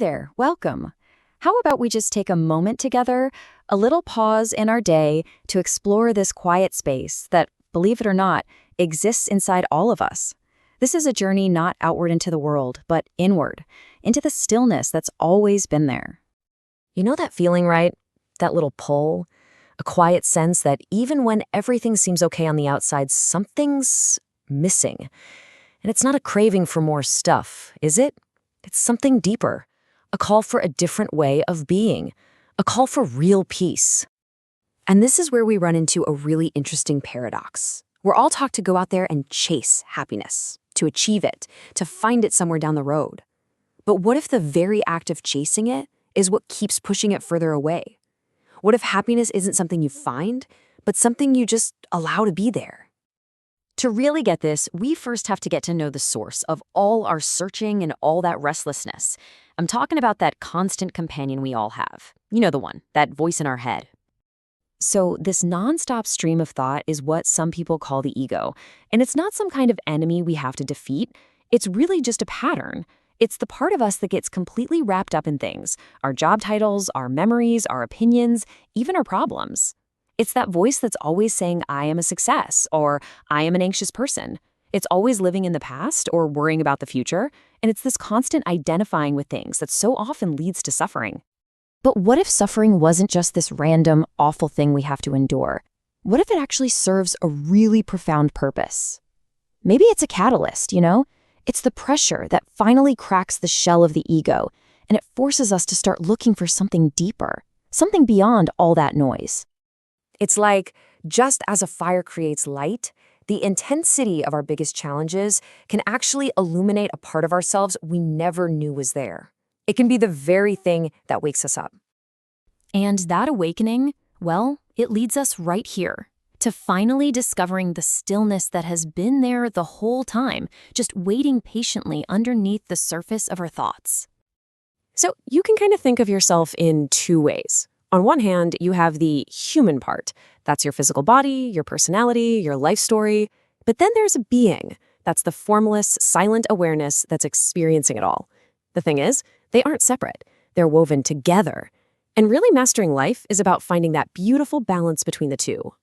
there, welcome. How about we just take a moment together, a little pause in our day to explore this quiet space that, believe it or not, exists inside all of us. This is a journey not outward into the world, but inward, into the stillness that's always been there. You know that feeling, right? That little pull? A quiet sense that even when everything seems okay on the outside, something's missing. And it's not a craving for more stuff, is it? It's something deeper. A call for a different way of being. A call for real peace. And this is where we run into a really interesting paradox. We're all taught to go out there and chase happiness, to achieve it, to find it somewhere down the road. But what if the very act of chasing it is what keeps pushing it further away? What if happiness isn't something you find, but something you just allow to be there? To really get this, we first have to get to know the source of all our searching and all that restlessness. I'm talking about that constant companion we all have. You know the one, that voice in our head. So this nonstop stream of thought is what some people call the ego. And it's not some kind of enemy we have to defeat. It's really just a pattern. It's the part of us that gets completely wrapped up in things, our job titles, our memories, our opinions, even our problems. It's that voice that's always saying, I am a success, or I am an anxious person. It's always living in the past or worrying about the future, and it's this constant identifying with things that so often leads to suffering. But what if suffering wasn't just this random, awful thing we have to endure? What if it actually serves a really profound purpose? Maybe it's a catalyst, you know? It's the pressure that finally cracks the shell of the ego, and it forces us to start looking for something deeper, something beyond all that noise. It's like, just as a fire creates light, the intensity of our biggest challenges can actually illuminate a part of ourselves we never knew was there. It can be the very thing that wakes us up. And that awakening, well, it leads us right here, to finally discovering the stillness that has been there the whole time, just waiting patiently underneath the surface of our thoughts. So you can kind of think of yourself in two ways. On one hand, you have the human part. That's your physical body, your personality, your life story. But then there's a being. That's the formless, silent awareness that's experiencing it all. The thing is, they aren't separate. They're woven together. And really mastering life is about finding that beautiful balance between the two.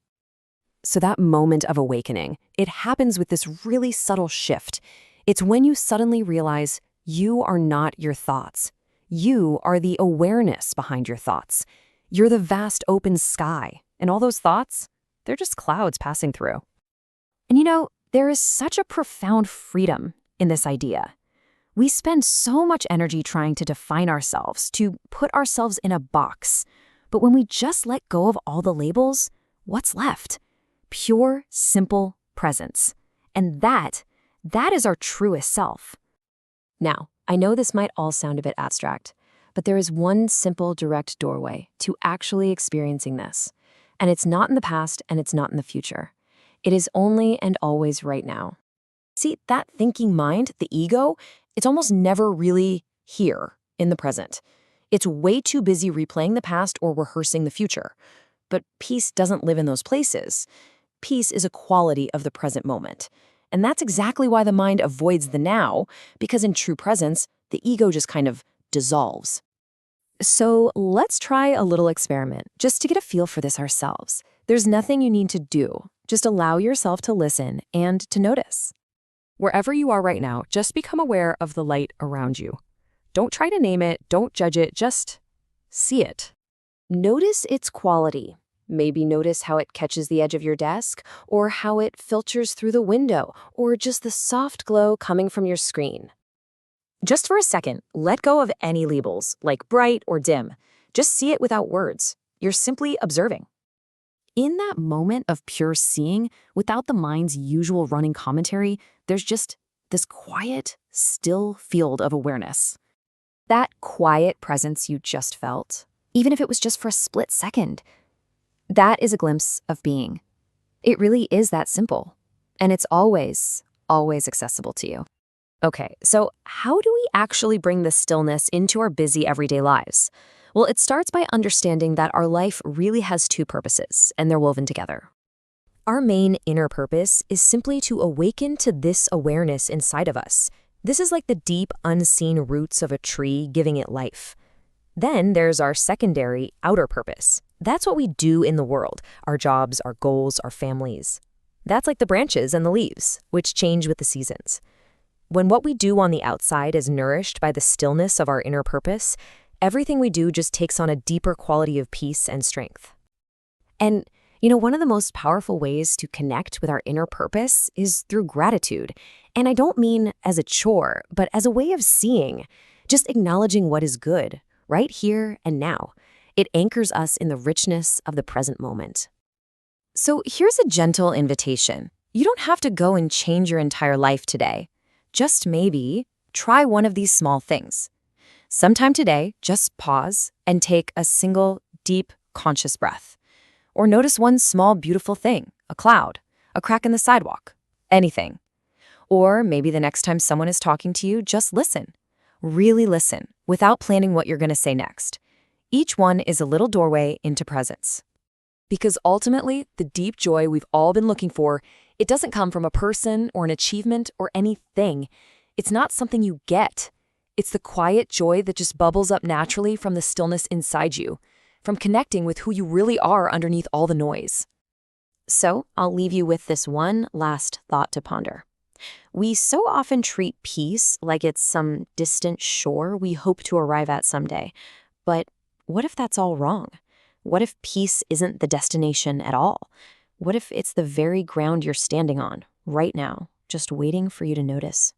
So that moment of awakening, it happens with this really subtle shift. It's when you suddenly realize you are not your thoughts. You are the awareness behind your thoughts. You're the vast open sky, and all those thoughts, they're just clouds passing through. And you know, there is such a profound freedom in this idea. We spend so much energy trying to define ourselves, to put ourselves in a box. But when we just let go of all the labels, what's left? Pure, simple presence. And that is our truest self. Now, I know this might all sound a bit abstract, but there is one simple, direct doorway to actually experiencing this. And it's not in the past and it's not in the future. It is only and always right now. See, that thinking mind, the ego, it's almost never really here in the present. It's way too busy replaying the past or rehearsing the future. But peace doesn't live in those places. Peace is a quality of the present moment. And that's exactly why the mind avoids the now, because in true presence, the ego just kind of dissolves. So let's try a little experiment, just to get a feel for this ourselves. There's nothing you need to do. Just allow yourself to listen and to notice. Wherever you are right now, just become aware of the light around you. Don't try to name it, don't judge it, just see it. Notice its quality. Maybe notice how it catches the edge of your desk, or how it filters through the window, or just the soft glow coming from your screen. Just for a second, let go of any labels, like bright or dim. Just see it without words. You're simply observing. In that moment of pure seeing, without the mind's usual running commentary, there's just this quiet, still field of awareness. That quiet presence you just felt, even if it was just for a split second, that is a glimpse of being. It really is that simple. And it's always, always accessible to you. Okay, so how do we actually bring this stillness into our busy everyday lives? Well, it starts by understanding that our life really has two purposes, and they're woven together. Our main inner purpose is simply to awaken to this awareness inside of us, This is like the deep, unseen roots of a tree giving it life. Then there's our secondary, outer purpose. That's what we do in the world, our jobs, our goals, our families. That's like the branches and the leaves, which change with the seasons. When what we do on the outside is nourished by the stillness of our inner purpose, everything we do just takes on a deeper quality of peace and strength. And, one of the most powerful ways to connect with our inner purpose is through gratitude. And I don't mean as a chore, but as a way of seeing, just acknowledging what is good, right here and now. It anchors us in the richness of the present moment. So here's a gentle invitation. You don't have to go and change your entire life today. Just maybe try one of these small things. Sometime today, just pause and take a single, deep, conscious breath. Or notice one small, beautiful thing, a cloud, a crack in the sidewalk, anything. Or maybe the next time someone is talking to you, just listen. Really listen, without planning what you're going to say next. Each one is a little doorway into presence. Because ultimately, the deep joy we've all been looking for, it doesn't come from a person or an achievement or anything. It's not something you get. It's the quiet joy that just bubbles up naturally from the stillness inside you, from connecting with who you really are underneath all the noise. So I'll leave you with this one last thought to ponder. We so often treat peace like it's some distant shore we hope to arrive at someday. But what if that's all wrong? What if peace isn't the destination at all? What if it's the very ground you're standing on, right now, just waiting for you to notice?